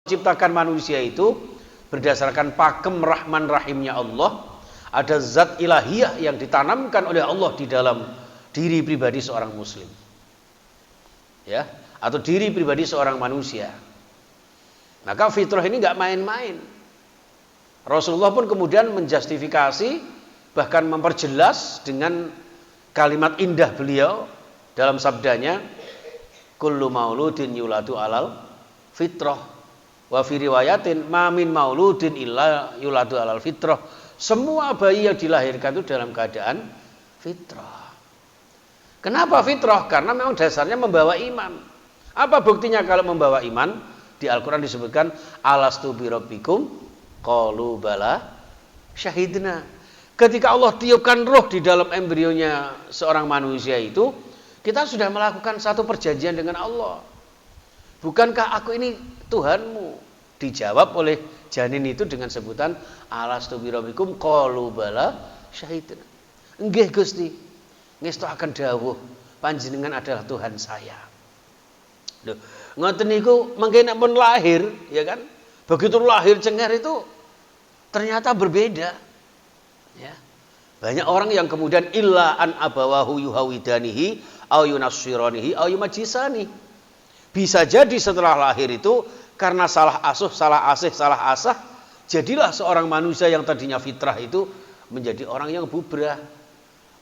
Ciptakan manusia itu berdasarkan pakem rahman rahimnya Allah. Ada zat ilahiyah yang ditanamkan oleh Allah di dalam diri pribadi seorang muslim, ya, atau diri pribadi seorang manusia. Maka fitrah ini nggak main-main. Rasulullah pun kemudian menjustifikasi, bahkan memperjelas dengan kalimat indah beliau dalam sabdanya, kullu mauludin yuladu alal fitrah, wa fi riwayatin ma min mauludin illa yuladu alal fitrah. Semua bayi yang dilahirkan itu dalam keadaan fitrah. Kenapa fitrah? Karena memang dasarnya membawa iman. Apa buktinya kalau membawa iman? Di Al-Quran disebutkan alastu birabbikum qalu bala syahidna. Ketika Allah tiupkan roh di dalam embrionya seorang manusia itu, kita sudah melakukan satu perjanjian dengan Allah. Bukankah aku ini Tuhanmu? Dijawab oleh janin itu dengan sebutan alastu birabbikum qalu bala syahidna. Nggih Gusti, ngestokaken dawuh panjenengan adalah Tuhan saya. Loh, ngoten niku mangke nek pun lahir, ya kan? Begitu lahir cengar itu ternyata berbeda. Ya. Banyak orang yang kemudian illa an abawahu yuhawidanihi au yunassiranihi au yumajisani. Bisa jadi setelah lahir itu karena salah asuh, salah asih, salah asah, jadilah seorang manusia yang tadinya fitrah itu menjadi orang yang bubrah.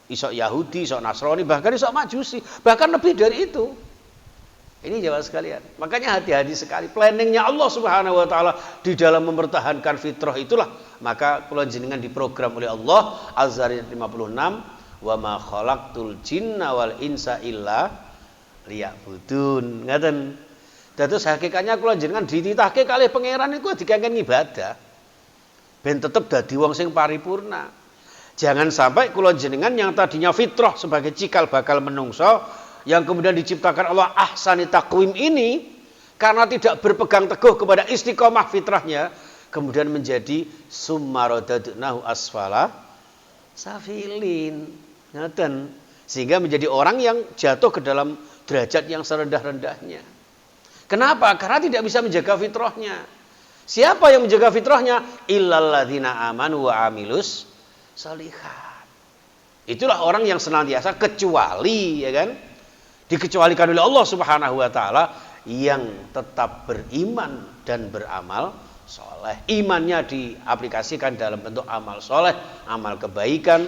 Isok Yahudi, isok Nasrani, bahkan isok Majusi, bahkan lebih dari itu. Ini jemaah sekalian. Makanya hati-hati sekali planningnya Allah Subhanahu wa taala di dalam mempertahankan fitrah itulah. Maka kula jenengan diprogram oleh Allah Az-Zariyat 56, wa ma khalaqtul jinna wal insa illa liya'budun. Ngaten. Dados hakikatnya kula jenengan dititahke kalih pangeran iku dikengken ibadah. Ben tetep dadi wong sing paripurna. Jangan sampai kula jenengan yang tadinya fitrah sebagai cikal bakal menungso yang kemudian diciptakan Allah ahsani taqwim ini karena tidak berpegang teguh kepada istiqomah fitrahnya kemudian menjadi summaradadnahu asfala safilin. Ngoten. Sehingga menjadi orang yang jatuh ke dalam derajat yang serendah-rendahnya. Kenapa? Karena tidak bisa menjaga fitrahnya. Siapa yang menjaga fitrahnya? Illalladzina amanu wa amilus shalihat. Itulah orang yang senantiasa kecuali, ya kan? Dikecualikan oleh Allah Subhanahu wa taala yang tetap beriman dan beramal soleh. Imannya diaplikasikan dalam bentuk amal soleh, amal kebaikan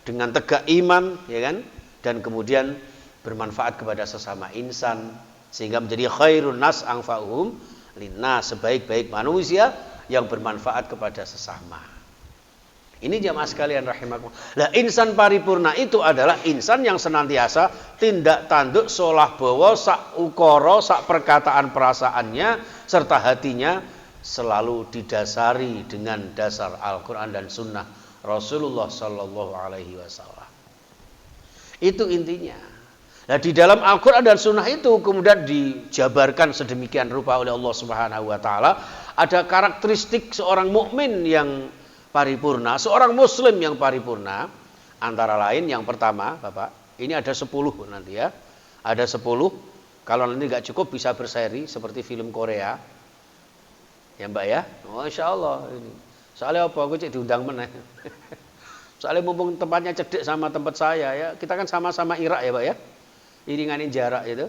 dengan tegak iman, ya kan? Dan kemudian bermanfaat kepada sesama insan sehingga menjadi khairun nas anfa'uhum linnas, sebaik-baik manusia yang bermanfaat kepada sesama. Ini jamaah sekalian rahimakumullah. Lah insan paripurna itu adalah insan yang senantiasa tindak tanduk solah bawa sak ukara sak perkataan perasaannya serta hatinya selalu didasari dengan dasar Al-Qur'an dan sunnah Rasulullah sallallahu alaihi wasallam. Itu intinya. Nah, di dalam Al-Quran dan Sunnah itu kemudian dijabarkan sedemikian rupa oleh Allah Subhanahu wa taala. Ada karakteristik seorang mukmin yang paripurna, seorang muslim yang paripurna. Antara lain yang pertama, Bapak, ini ada 10 nanti ya. Ada 10. Kalau nanti nggak cukup bisa berseri seperti film Korea. Ya Mbak ya. Masya Allah ini. Soalnya apa? Aku cek diundang meneh. Soalnya mumpung tempatnya cedek sama tempat saya ya. Kita kan sama-sama Irak ya Pak ya. Iringanin jarak itu.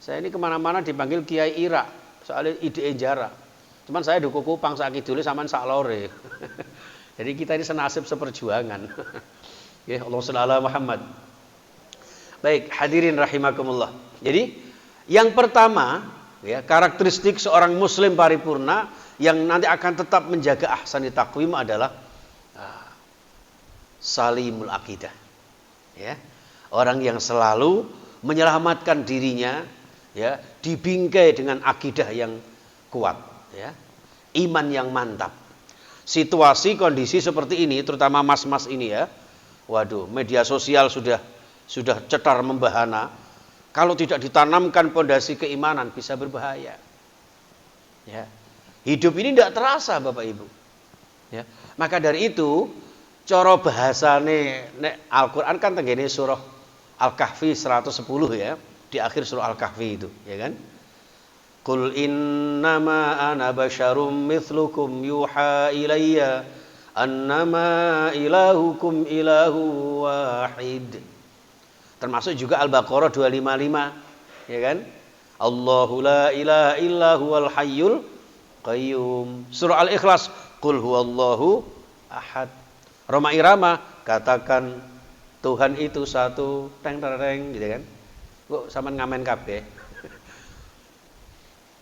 Saya ini kemana-mana dipanggil Kiai Irak, soalnya ide jarak. Cuman saya duku Kupang sakit dulu sama sak lore. Jadi kita ini senasib seperjuangan. Ya Allah sallallahu Muhammad. Baik, hadirin rahimakumullah. Jadi yang pertama, ya, karakteristik seorang muslim paripurna yang nanti akan tetap menjaga ahsani taqwim adalah salimul akidah. Ya. Orang yang selalu menyelamatkan dirinya, ya, dibingkai dengan akidah yang kuat, ya, iman yang mantap. Situasi kondisi seperti ini, terutama mas-mas ini ya, waduh, media sosial sudah cetar membahana. Kalau tidak ditanamkan pondasi keimanan bisa berbahaya. Ya, hidup ini tidak terasa Bapak Ibu. Ya, maka dari itu, cara bahasane nek Al-Quran kan tenggene surah Al-Kahfi 110 ya, di akhir surah Al-Kahfi itu, ya kan? Qul innama ana basyarum mithlukum yuha ilayya annama ilahukum ilahu wahid. Termasuk juga Al-Baqarah 255, ya kan? Allahu la ilaha illa huwal hayyul qayyum. Surah Al-Ikhlas, qul huwallahu ahad. Roma Irama, katakan Tuhan itu satu, teng tereng, gitu kan? Kok sampean ngamen kabeh?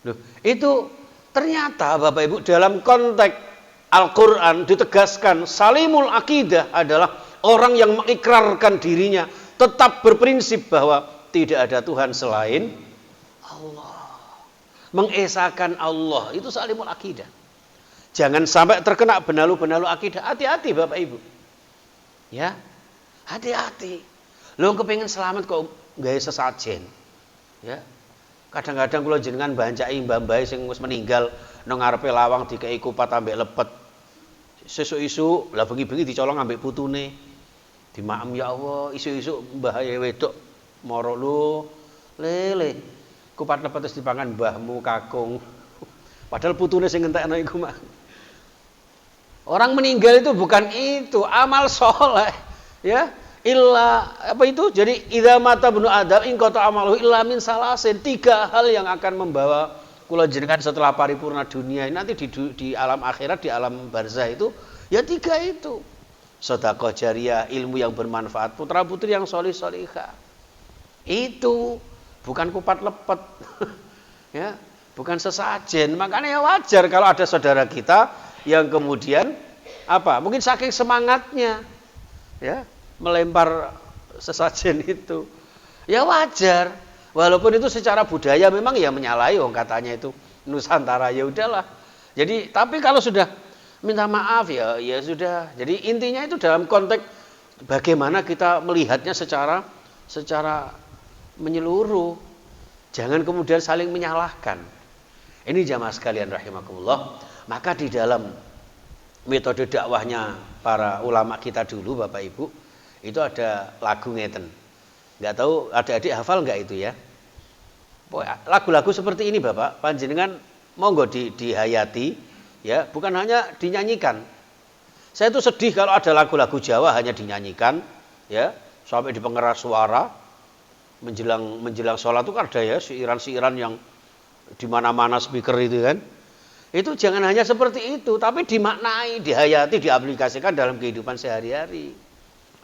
Loh, itu ternyata Bapak Ibu dalam konteks Al-Quran ditegaskan salimul akidah adalah orang yang mengikrarkan dirinya tetap berprinsip bahwa tidak ada Tuhan selain Allah. Mengesahkan Allah itu salimul akidah. Jangan sampai terkena benalu-benalu akidah. Hati-hati Bapak Ibu. Ya, hati-hati. Lo kepingin selamat kok gawe sesajen. Ya. Kadang-kadang kula jenengan bancai mbah-mbah sing wis meninggal nang ngarepe lawang dikei kupat ambek lepet. Sesuk-isuk lah bengi-bengi dicolong ambek putune. Dimaem ya Allah, isuk-isuk mbah wedok moro lu lele. Kupat lepet wis dipangan mbahmu kakung. Padahal putune sing ngentekno iku mah. Orang meninggal itu bukan itu, amal soleh. Ya. Illa apa itu? Jadi idza mata ibnu adam in qata amaluhu illa min salasin. 3 hal yang akan membawa kula jenengan setelah paripurna dunia nanti di alam akhirat, di alam barzah itu ya 3 itu. Sedekah jariyah, ilmu yang bermanfaat, putra-putri yang sholih-sholihah. Itu bukan kupat lepet. Ya, bukan sesajen. Makanya wajar kalau ada saudara kita yang kemudian apa? Mungkin saking semangatnya ya melempar sesajen itu. Ya wajar. Walaupun itu secara budaya memang ya menyalahi katanya itu Nusantara, ya udahlah. Jadi tapi kalau sudah minta maaf ya sudah. Jadi intinya itu dalam konteks bagaimana kita melihatnya secara menyeluruh. Jangan kemudian saling menyalahkan. Ini jamaah sekalian rahimakumullah. Maka di dalam metode dakwahnya para ulama kita dulu Bapak Ibu itu ada lagu ngeten. Enggak tahu adik-adik hafal enggak itu ya? Lagu-lagu seperti ini Bapak, panjenengan monggo dihayati ya, bukan hanya dinyanyikan. Saya itu sedih kalau ada lagu-lagu Jawa hanya dinyanyikan ya, sampai di pengeras suara menjelang sholat itu kan ada ya siiran-siiran yang di mana-mana speaker itu kan. Itu jangan hanya seperti itu, tapi dimaknai, dihayati, diaplikasikan dalam kehidupan sehari-hari.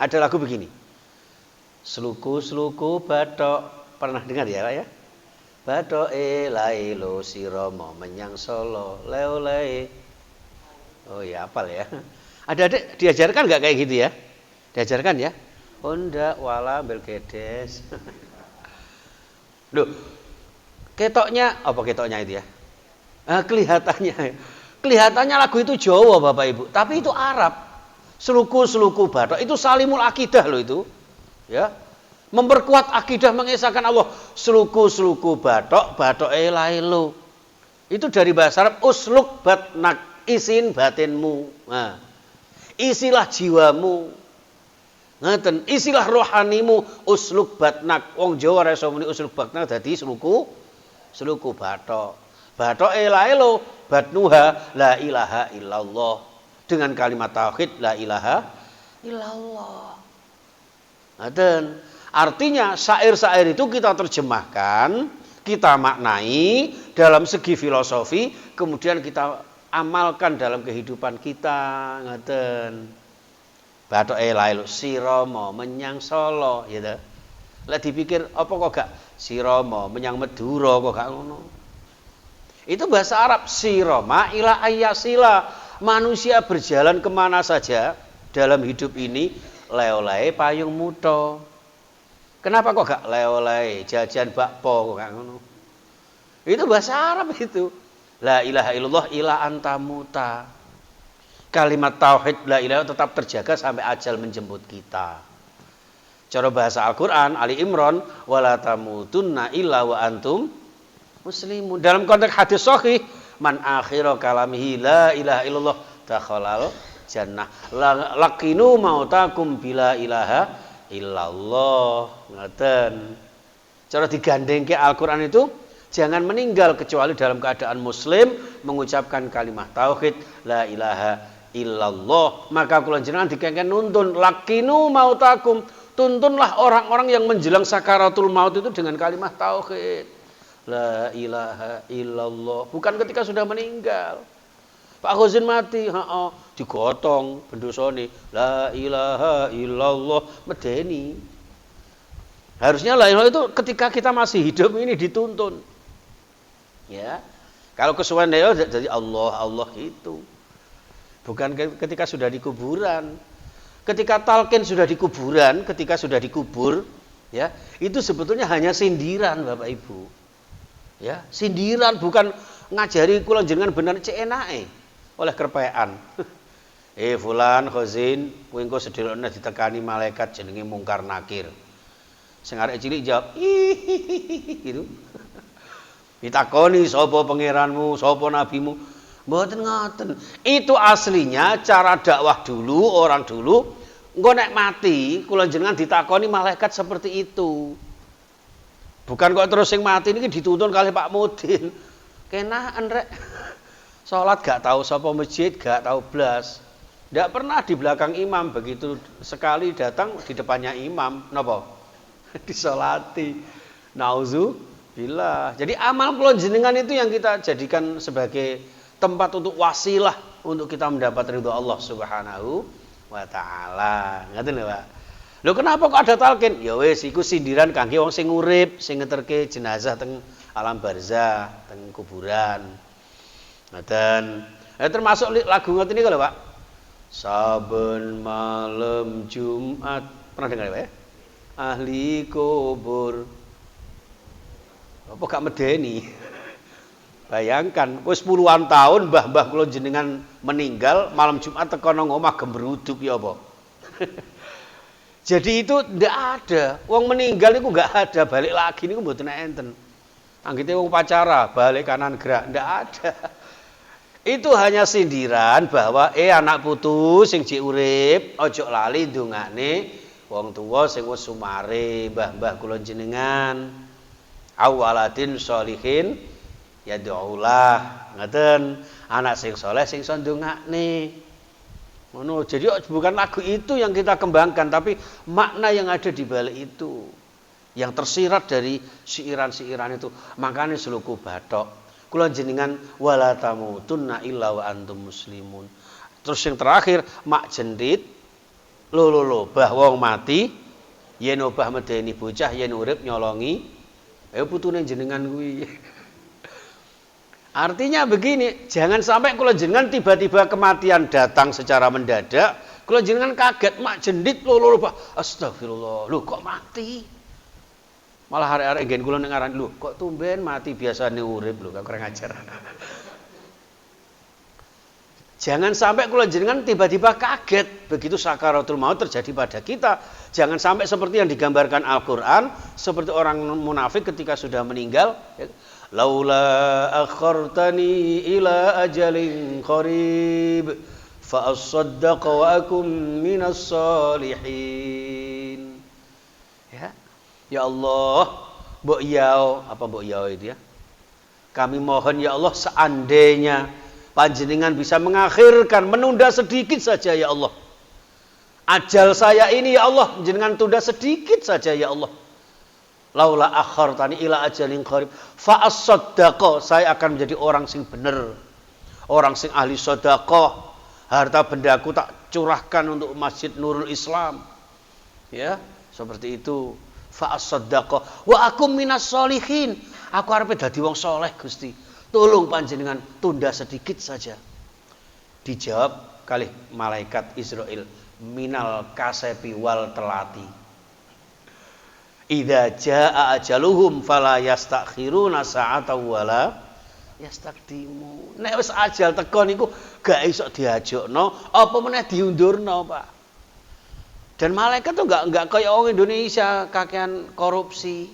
Ada lagu begini. Sluku-sluku bathok. Pernah dengar ya Pak ya? Bathoke lailo siromo menyang Solo leolei. Oh ya, hafal ya. Ada diajarkan enggak kayak gitu ya? Diajarkan ya? Onda wala belgedes. Loh. Ketoknya, apa ketoknya itu ya? Kelihatannya lagu itu Jawa Bapak Ibu, tapi itu Arab. Seluku-seluku bathok itu salimul akidah loh itu. Ya. Memperkuat akidah mengesahkan Allah. Seluku-seluku bathok, bathoke lailo. Itu dari bahasa Arab usluk batnak, isin batinmu. Nah. Isilah jiwamu. Ngeten, isilah rohanimu, usluk batnak. Wong Jawa ora iso muni usluk batnak dadi seluku bathok. Bathoke lailo, batnuha la ilaha illallah. Dengan kalimat tauhid la ilaha illallah. Dan artinya syair-syair itu kita terjemahkan, kita maknai dalam segi filosofi, kemudian kita amalkan dalam kehidupan kita. Ngaten. Bathoke lailo siromo menyang Solo gitu. Lah dipikir apa kok gak siromo menyang Madura kok gak ngono. Itu bahasa Arab siroma ila ayyasila. Manusia berjalan kemana saja dalam hidup ini leolai payung muto. Kenapa kok gak leolai jajan bakpo kok gak ngono? Itu bahasa Arab itu. La ilaha illallah ila antamuta. Kalimat tauhid la ilaha tetap terjaga sampai ajal menjemput kita. Cara bahasa Al-Qur'an Ali Imran wala tamutunna illa wa antum muslimun. Dalam konteks hadis sahih man akhira kalamihi la ilaha illallah dakhalal jannah. Laqinu mautakum bila ilaha illallah. Ngoten. Cara digandengke Al-Qur'an itu Jangan meninggal kecuali dalam keadaan muslim mengucapkan kalimat tauhid la ilaha illallah. Maka kula jenengan dikengken nuntun lakinu mautakum. Tuntunlah orang-orang yang menjelang sakaratul maut itu dengan kalimat tauhid. La ilaha illallah. Bukan ketika sudah meninggal. Pak Khozin mati, digotong bendosone. La ilaha illallah, medeni. Harusnya la ilaha itu ketika kita masih hidup ini dituntun. Ya. Kalau kesuwen jadi Allah, Allah itu. Bukan ketika sudah di kuburan. Ketika talqin sudah di kuburan, ketika sudah dikubur, ya, itu sebetulnya hanya sindiran Bapak Ibu. Ya, sindiran bukan ngajari kula jenengan bener cek enake oleh kerpean. Fulan Khozin, kowe engko sedelokne ditekani malaikat jenenge Mungkar Nakir. Sing arek cilik jawab, gitu. Ditakoni sapa pangeranmu, sapa nabimu? Mboten ngoten. Itu aslinya cara dakwah dulu, orang dulu. Engko nek mati, kula jenengan ditakoni malaikat seperti itu. Bukan kok terus sing mati niki dituntun kali Pak Mudin. Kenaken rek. Salat gak tahu sapa masjid, gak tahu blas. Ndak pernah di belakang imam, begitu sekali datang di depannya imam, napa? Disolati. Nauzubillah. Jadi amal kula jenengan itu yang kita jadikan sebagai tempat untuk wasilah untuk kita mendapat ridho Allah Subhanahu wa taala. Ngoten lho, Pak. Lho kenapa kok ada talqin? Ya wis iku sindiran kangge wong sing urip, sing ngeterke jenazah teng alam barzah, teng kuburan. Ngoten. Termasuk lagu ngoten niku lho, Pak. Saben malam Jumat. Pernah dengar ya? Ahli kubur. Apa gak medeni? Bayangkan, wis puluhan tahun mbah-mbah kula jenengan meninggal, malam Jumat teko nang omah gembruduk ya apa. Jadi itu ndak ada. Wong meninggal niku enggak ada, balik lagi niku mboten enten. Anggite wong pacara, balik kanan gerak, ndak ada. Itu hanya sindiran bahwa anak putu sing jek urip, ojo lali ndongane wong tuwa sing wis sumare, mbah-mbah kula jenengan. Awaladin sholihin yad'ulah, ngoten, anak sing soleh sing iso ndongakne. Ngono. Jadi bukan lagu itu yang kita kembangkan, tapi makna yang ada di balik itu. Yang tersirat dari siiran-siiran itu. Makanya seluku bathok. Kula jenengan wala tamutunna illa wa antum muslimun. Terus yang terakhir mak jendit lho bah wong mati yen obah medeni bocah yen urip nyolongi putune jenengan kuwi. Artinya begini, jangan sampai kula jenengan tiba-tiba kematian datang secara mendadak, kula jenengan kaget mak jendit lho Pak. Astagfirullah. Lho kok mati? Malah arek-arek nggen kula ning ngaran lho kok tumben mati biasane urip lho, kok kurang ajar. Jangan sampai kula jenengan tiba-tiba kaget begitu sakaratul maut terjadi pada kita. Jangan sampai seperti yang digambarkan Al-Qur'an, seperti orang munafik ketika sudah meninggal, laula akhartani ila ajalin qarib fa asaddaqa wa akum minas solihin. Ya Allah, mbok yao, apa mbok yao itu ya? Kami mohon ya Allah seandainya panjenengan bisa mengakhirkan, menunda sedikit saja ya Allah. Ajal saya ini ya Allah, jenengan tunda sedikit saja ya Allah. Laula akhartani ila ajalin qarib fa as-saddaqa, saya akan menjadi orang sing bener, orang sing ahli sedekah, harta bendaku tak curahkan untuk Masjid Nurul Islam. Ya, seperti itu. Fa as-saddaqa wa akum minas solihin, aku arep dadi wong soleh Gusti, tolong panjenengan tunda sedikit saja. Dijawab kali malaikat Israil, minal kasepi wal telati. Idza jaa ajaluhum fala yastakhiruna sa'atan wala yastaqdimu. Nek wis ajal teko niku gak iso diajakno, apa meneh diundurno, Pak. Dan malaikat tuh enggak kayak orang Indonesia kakean korupsi.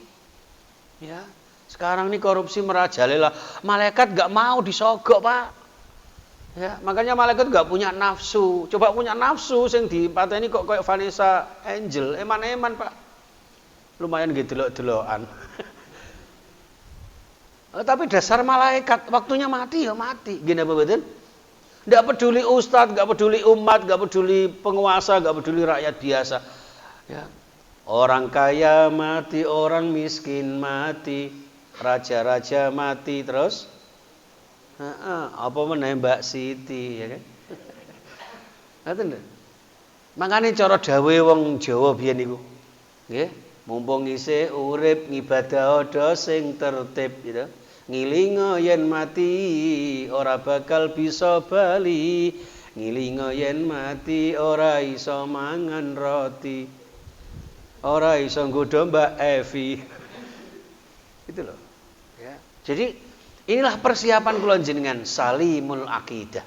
Ya. Sekarang ini korupsi merajalela. Malaikat enggak mau disogok, Pak. Ya, makanya malaikat enggak punya nafsu. Coba punya nafsu sing dipateni kok kayak Vanessa Angel, eman-eman, Pak. Lumayan gitu delok-delokan. Tapi dasar malaikat, waktunya mati ya mati. Gini apa betul? Nggak peduli ustadz, nggak peduli umat, nggak peduli penguasa, nggak peduli rakyat biasa. Ya. Orang kaya mati, orang miskin mati, raja-raja mati terus. Apa meneh Mbak Siti, ya kan? Ngoten lho. Makane cara dawuhe wong Jawa biyen niku. Nggih, mumpung isih urip ngibadah sing tertib gitu. Ngilinga yen mati ora bakal bisa bali. Ngilinga yen mati ora iso mangan roti. Ora iso nggodha Mbak Evi. Itu loh. Ya. Jadi inilah persiapan kula jenengan salimul akidah.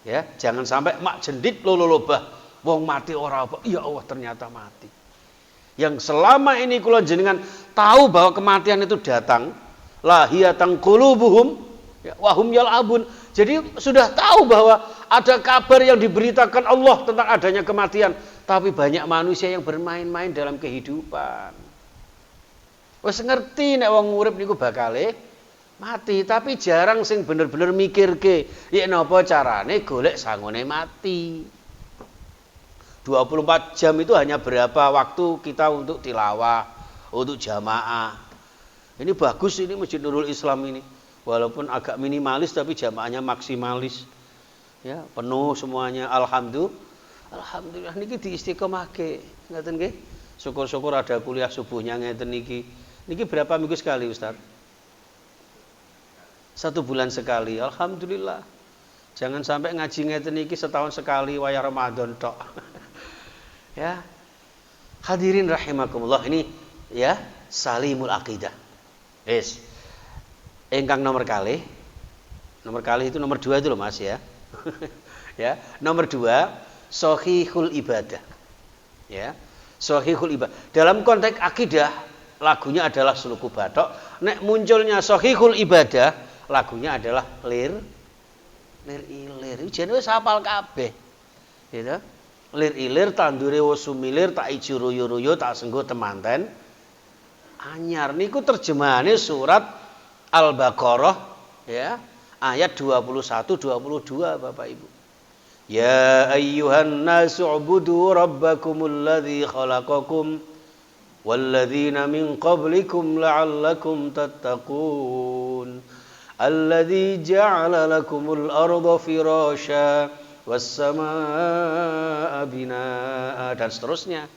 Ya, jangan sampai mak jendit lolobah wong mati ora apa. Ya Allah ternyata mati. Yang selama ini kula jenengan tahu bahwa kematian itu datang, lahiyatan qulubuhum ya, wahum yal'abun. Jadi sudah tahu bahwa ada kabar yang diberitakan Allah tentang adanya kematian, tapi banyak manusia yang bermain-main dalam kehidupan. Wes ngerti nek wong urip niku bakale mati, tapi jarang sing bener-bener mikirke, ya napa carane golek sangone mati. 24 jam itu hanya berapa waktu kita untuk tilawah, untuk jamaah. Ini bagus ini Masjid Nurul Islam ini. Walaupun agak minimalis tapi jamaahnya maksimalis. Ya, penuh semuanya. Alhamdulillah niki diistiqomahke. Ngoten nggih. Syukur-syukur ada kuliah subuhnya ngeten niki. Niki berapa minggu sekali, Ustaz? 1 bulan sekali, alhamdulillah. Jangan sampai ngaji ngeten niki setahun sekali waya Ramadan tok. Ya. Hadirin rahimakumullah, ini ya salimul aqidah. Yes. Ingkang nomor kali itu nomor 2 itu loh Mas ya. Ya, nomor 2 shahihul ibadah. Ya. Shahihul ibadah. Dalam konteks akidah lagunya adalah Suluku Bathok. Nek munculnya shahihul ibadah lagunya adalah lir ilir. Jane wis hafal kabeh. Gitu. Lir ilir tandure wis sumilir tak iji ruyu-ruyu tak senggo temanten. Anyar niku terjemahane surat Al-Baqarah ya, ayat 21 22 Bapak Ibu. Ya ayyuhan nasu ubudu rabbakumul ladzi khalaqakum walladzina min qablikum la'allakum tattaqun. Alladzi ja'ala lakumul arda firasya was samaa binaa dan seterusnya.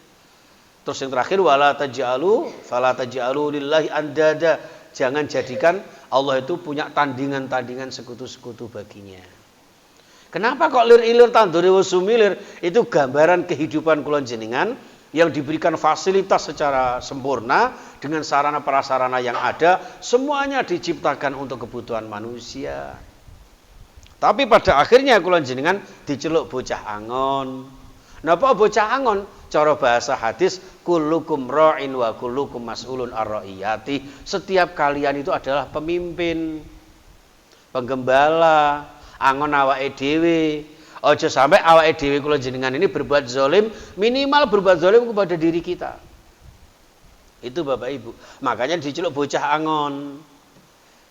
Terus yang terakhir fala taj'alu lillahi andada. Jangan jadikan Allah itu punya tandingan-tandingan sekutu-sekutu baginya. Kenapa kok lir ilir tandure wasumilir? Itu gambaran kehidupan kula jenengan yang diberikan fasilitas secara sempurna dengan sarana prasarana yang ada, semuanya diciptakan untuk kebutuhan manusia. Tapi pada akhirnya kula jenengan diceluk bocah angon. Napa bocah angon? Cara bahasa hadis, kullukum ra'in wa kullukum mas'ulun ar-ra'iyati. Setiap kalian itu adalah pemimpin, penggembala, angon awake dhewe. Aja sampai awake dhewe kula jenengan ini berbuat zalim, minimal berbuat zalim kepada diri kita. Itu Bapak Ibu. Makanya diceluk bocah angon.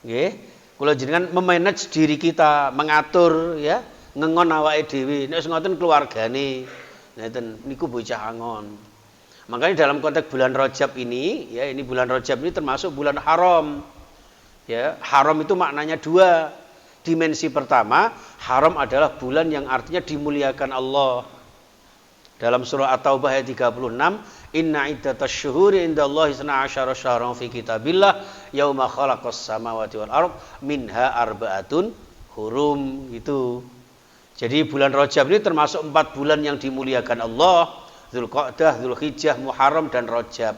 Nggih, kula jenengan memanage diri kita, mengatur ya, ngengon awake dhewe. Nek ngoten keluargane. Ngeten niku bocah angon. Makanya dalam konteks bulan Rajab ini, ya ini bulan Rajab ini termasuk bulan haram. Ya, haram itu maknanya 2. Dimensi pertama, haram adalah bulan yang artinya dimuliakan Allah. Dalam surah At-Taubah ayat 36, inna iddatasy syuhuri indallahi 12 syahran fi kitabillah yauma khalaqas samawati wal ardh minha arba'atun hurum gitu. Jadi bulan Rajab ini termasuk 4 bulan yang dimuliakan Allah, Dzulqa'dah, Dzulhijjah, Muharram dan Rajab.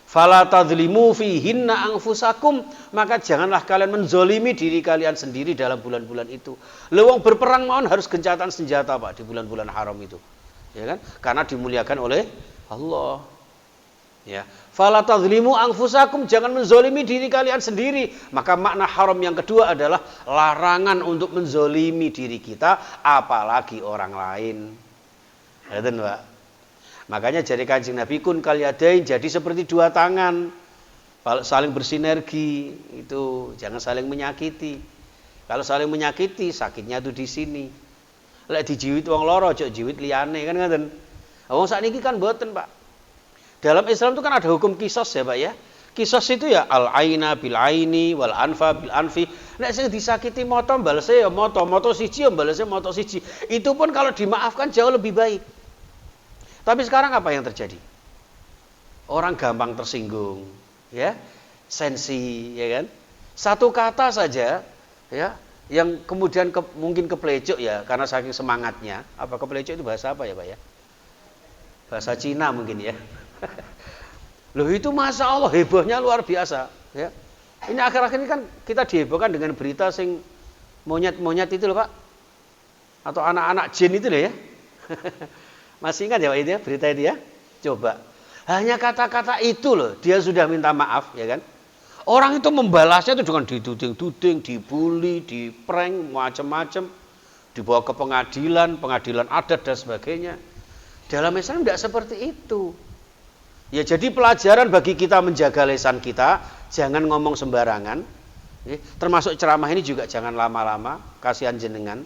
Fala tadzlimu fihinna anfusakum, maka janganlah kalian menzolimi diri kalian sendiri dalam bulan-bulan itu. Lewong berperang mawon harus gencatan senjata Pak di bulan-bulan haram itu. Ya kan? Karena dimuliakan oleh Allah. Ya. Fala tadzlimu anfusakum, jangan menzolimi diri kalian sendiri. Maka makna haram yang kedua adalah larangan untuk menzolimi diri kita, apalagi orang lain. Ngoten, Pak. Makanya jadi Kanjeng Nabi kun kal yadain, jadi seperti 2 tangan. Kalau saling bersinergi itu jangan saling menyakiti. Kalau saling menyakiti sakitnya itu di sini. Lek dijiwit wong loro aja jiwit liyane kan ngoten. Wong sakniki kan mboten, Pak. Dalam Islam itu kan ada hukum kisos ya, Pak ya. Kisos itu ya al aina bil aini wal anfa bil anfi. Nek sing disakiti moto balese ya moto siji ya balese moto siji. Itu pun kalau dimaafkan jauh lebih baik. Tapi sekarang apa yang terjadi? Orang gampang tersinggung, ya. Sensi, ya kan? Satu kata saja, ya, yang kemudian mungkin keplecok ya karena saking semangatnya. Apa keplecok itu bahasa apa ya, Pak ya? Bahasa Cina mungkin ya. Loh itu Masya Allah hebohnya luar biasa, ya. Ini akhir-akhir ini kan kita dihebohkan dengan berita sing monyet-monyet itu loh, Pak. Atau anak-anak jin itu loh ya. Masih ingat ya Pak itu ya berita itu ya? Coba. Hanya kata-kata itu loh dia sudah minta maaf, ya kan? Orang itu membalasnya itu dengan dituding-tuding, dibully, diprank, macam-macam, dibawa ke pengadilan adat dan sebagainya. Dalam Islam tidak seperti itu. Ya jadi pelajaran bagi kita menjaga lisan kita, jangan ngomong sembarangan. Termasuk ceramah ini juga jangan lama-lama, kasihan jenengan.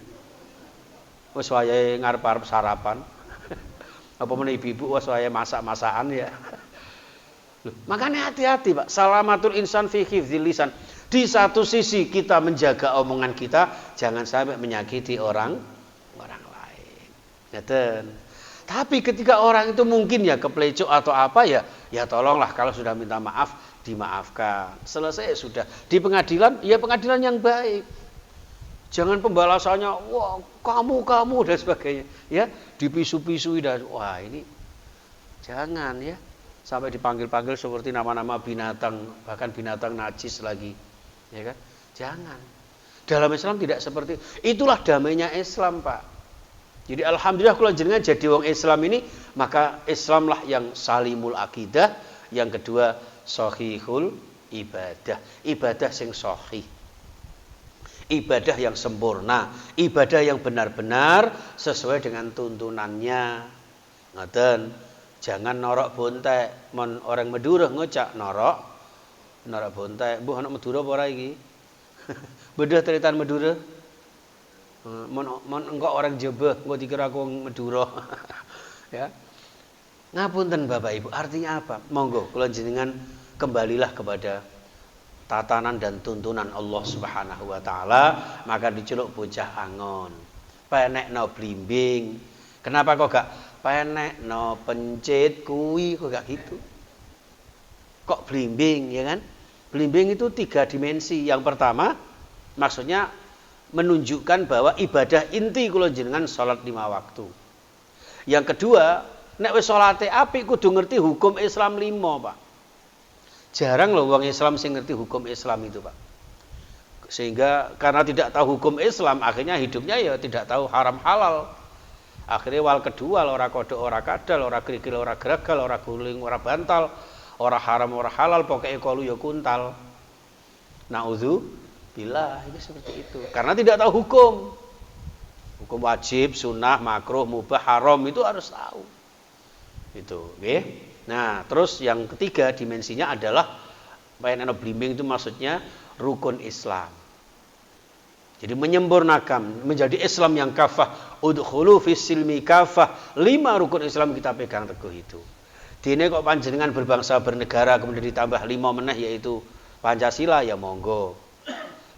Wes wayahe ngarep-arep sarapan. Apa meneh ibu-ibu wes wayahe masak-masakan ya. Loh, makanya hati-hati, Pak. Salamatul insan fi hifdzil lisan. Di satu sisi kita menjaga omongan kita, jangan sampai menyakiti orang lain. Ngeten. Tapi ketika orang itu mungkin ya keplecok atau apa ya tolonglah kalau sudah minta maaf dimaafkan. Selesai sudah. Di pengadilan ya pengadilan yang baik. Jangan pembalasannya wah kamu dan sebagainya. Ya, dipisu-pisui dan wah ini jangan ya. Sampai dipanggil-panggil seperti nama-nama binatang, bahkan binatang najis lagi. Ya kan? Jangan. Dalam Islam tidak seperti itulah damainya Islam, Pak. Jadi alhamdulillah kalau jenengan jadi wong Islam ini, maka Islamlah yang salimul akidah, yang kedua sahihul ibadah. Ibadah sing sahih. Ibadah yang sempurna, ibadah yang benar-benar sesuai dengan tuntunannya. Ngoten. Jangan norok bontek, mon orang Madura ngocak norok bontek. Mbuh anak Madura apa ora iki? Bedah ceritaan Madura. Mon engkau orang Jawa, engkau dikira aku Madura. Ya. Ngapunten Bapak Ibu, artinya apa? Monggo kula jenengan kembalilah kepada tatanan dan tuntunan Allah Subhanahu wa taala, maka diceluk bocah angon. Penekno blimbing. Kenapa kok gak penekno pencit kuwi kok gak gitu? Kok blimbing ya kan? Blimbing itu 3 dimensi. Yang pertama maksudnya menunjukkan bahwa ibadah inti kula jenengan salat 5 waktu. Yang kedua, nek wis salate apik kudu ngerti hukum Islam 5, Pak. Jarang loh wong Islam sing ngerti hukum Islam itu, Pak. Sehingga karena tidak tahu hukum Islam, akhirnya hidupnya ya tidak tahu haram halal. Akhirnya wal kedua ora kodok ora kadal, ora krikil ora gragal, ora guling ora bantal, ora haram ora halal, pokoknya kalu ya kuntal. Naudzubillah, ini seperti itu. Karena tidak tahu hukum. Hukum wajib, sunnah, makruh, mubah, haram itu harus tahu. Itu, oke. Nah, terus yang ketiga dimensinya adalah penekno blimbing itu maksudnya rukun Islam. Jadi menyempurnakan menjadi Islam yang kafah, udkhulu fis silmi kafah. 5 rukun Islam kita pegang teguh itu. Dene kok panjenengan berbangsa bernegara kemudian ditambah 5 meneh yaitu Pancasila ya monggo.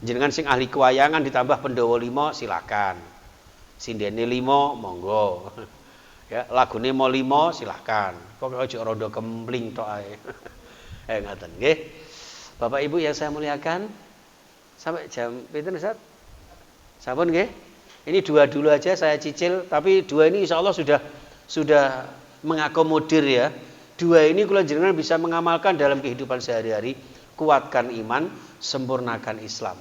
Jenengan sing ahli kewayangan ditambah Pendowo 5 silakan. Sindene 5 monggo. Ya, lagune mau 5 silakan. Pokoke aja rada kempling tok ae. Ngaten nggih. Bapak Ibu yang saya muliakan, sampai jam pinten Ustaz? Sampun nggih? Ini 2 dulu aja saya cicil, tapi 2 ini insyaallah sudah mengakomodir ya. 2 ini kula jenengan bisa mengamalkan dalam kehidupan sehari-hari, kuatkan iman, sempurnakan Islam.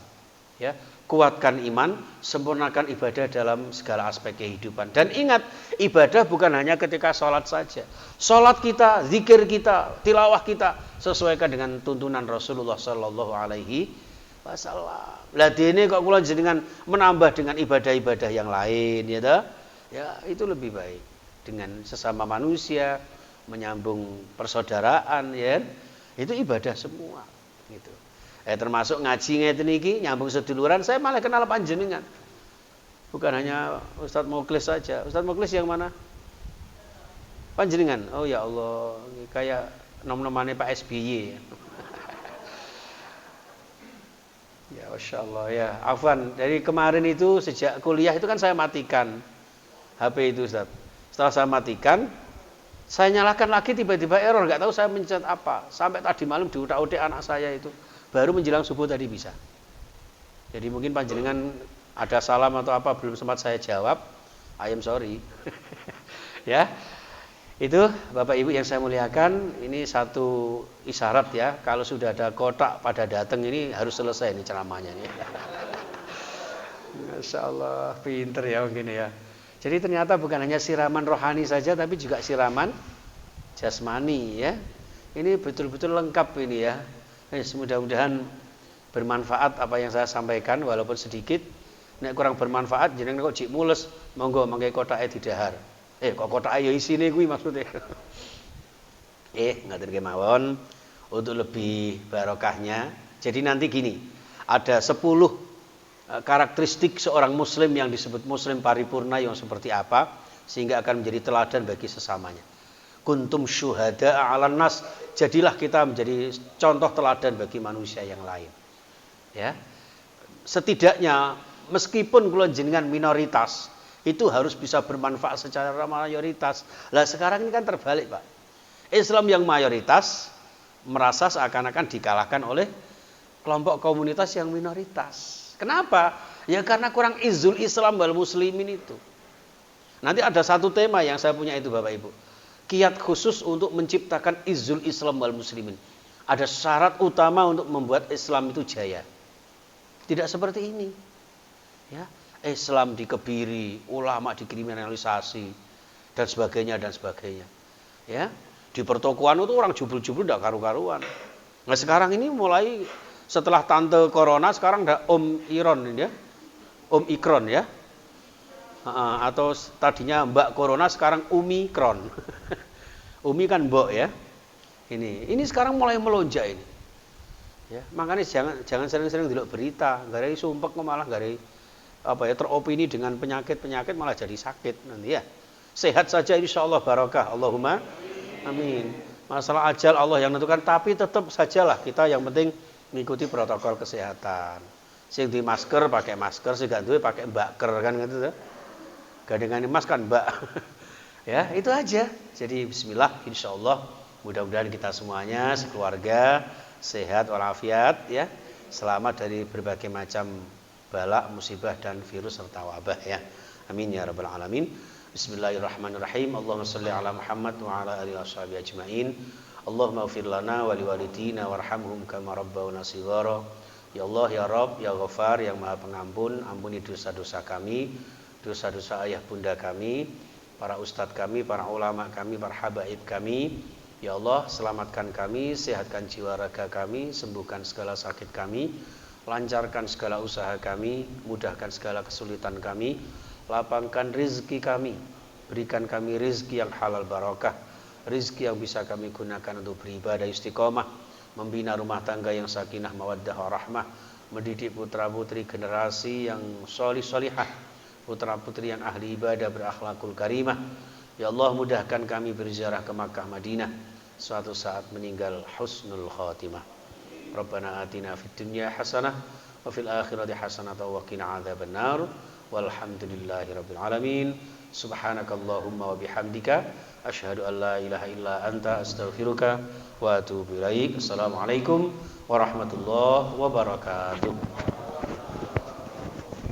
Ya, kuatkan iman, sempurnakan ibadah dalam segala aspek kehidupan. Dan ingat, ibadah bukan hanya ketika sholat saja. Sholat kita, zikir kita, tilawah kita sesuaikan dengan tuntunan Rasulullah Sallallahu Alaihi Wasallam. Lah dene kok kula jenengan menambah dengan ibadah-ibadah yang lain, ya toh? Ya itu lebih baik dengan sesama manusia, menyambung persaudaraan, ya. Itu ibadah semua gitu. Termasuk ngaji ngeten iki nyambung seduluran, saya malah kenal panjenengan. Bukan hanya Ustadz Muklis saja. Ustadz Muklis yang mana? Panjenengan. Oh ya Allah, kayak nom-nomane Pak SBY. Ya Masya Allah ya. Afwan, dari kemarin itu sejak kuliah itu kan saya matikan HP itu Ustadz. Setelah saya matikan, saya nyalakan lagi tiba-tiba error, nggak tahu saya mencet apa. Sampai tadi malam diutak-utik anak saya itu. Baru menjelang subuh tadi bisa. Jadi mungkin panjenengan ada salam atau apa belum sempat saya jawab. I am sorry. Ya. Itu Bapak Ibu yang saya muliakan, ini satu isyarat ya, kalau sudah ada kotak pada datang ini harus selesai ini ceramahnya nih. Masya Allah, pinter ya mungkin ya. Jadi ternyata bukan hanya siraman rohani saja, tapi juga siraman jasmani ya. Ini betul-betul lengkap ini ya. Mudah-mudahan bermanfaat apa yang saya sampaikan walaupun sedikit. Nek kurang bermanfaat jenengan kok jik mules, monggo mangke kotake didahar. Kok kotake ya isine kuwi maksudnya. Ngaten kemawon untuk lebih barokahnya. Jadi nanti gini, ada 10 karakteristik seorang muslim yang disebut muslim paripurna yang seperti apa sehingga akan menjadi teladan bagi sesamanya. Kuntum syuhada 'alan nas, jadilah kita menjadi contoh teladan bagi manusia yang lain. Ya. Setidaknya meskipun kula jenengan minoritas, itu harus bisa bermanfaat secara mayoritas. Lah sekarang ini kan terbalik, Pak. Islam yang mayoritas merasa seakan-akan dikalahkan oleh kelompok komunitas yang minoritas. Kenapa? Ya karena kurang izul Islam wal muslimin itu. Nanti ada satu tema yang saya punya itu Bapak Ibu. Kiat khusus untuk menciptakan izul Islam wal muslimin. Ada syarat utama untuk membuat Islam itu jaya. Tidak seperti ini. Ya, Islam dikebiri, ulama dikriminalisasi dan sebagainya dan sebagainya. Ya, di pertokoan itu orang jubul-jubul tidak karu-karuan. Nah sekarang ini mulai setelah tante corona sekarang ada Om Iron ya, Om Ikron ya, atau tadinya Mbak Corona sekarang Umikron. Umi kan Mbok ya. Ini sekarang mulai melonjak ini. Ya, makanya jangan sering-sering delok berita, gara-gara sumpek malah gara-gara teropini dengan penyakit malah jadi sakit nanti ya. Sehat saja insyaallah barokah. Allahumma amin. Masalah ajal Allah yang menentukan, tapi tetap sajalah kita yang penting mengikuti protokol kesehatan. Sing di masker pakai masker, sing gak duwe pakai mbaker kan gitu tuh. Gadengane mas kan mbak. Ya, itu aja. Jadi bismillah insyaallah mudah-mudahan kita semuanya sekeluarga sehat walafiat ya. Selamat dari berbagai macam bala, musibah dan virus serta wabah ya. Amin ya rabbal alamin. Bismillahirrahmanirrahim. Allahumma shalli ala Muhammad wa ala alihi washabihi ajmain. Allahumma ighfir lana wa liwalidina warhamhum kama rabbawna shighara. Ya Allah ya Rabb ya Ghafar yang Maha Pengampun, ampuni dosa-dosa kami, dosa-dosa ayah bunda kami, para ustadz kami, para ulama kami, para habaib kami. Ya Allah, selamatkan kami, sehatkan jiwa raga kami, sembuhkan segala sakit kami, lancarkan segala usaha kami, mudahkan segala kesulitan kami, lapangkan rizki kami, berikan kami rizki yang halal barokah, rizki yang bisa kami gunakan untuk beribadah istiqomah, membina rumah tangga yang sakinah mawaddah warahmah, mendidik putra-putri generasi yang sholih-sholihah, putra-putri yang ahli ibadah berakhlakul karimah. Ya Allah, mudahkan kami berziarah ke Makkah Madinah, suatu saat meninggal husnul khatimah. Rabbana atina fid dunya hasanah wa fil akhirati hasanah wa qina adzabannar. Walhamdulillahi rabbil alamin. Subhanakallahumma wa bihamdika asyhadu an la ilaha illa anta astaghfiruka wa atubu ilaik. Assalamualaikum warahmatullahi wabarakatuh.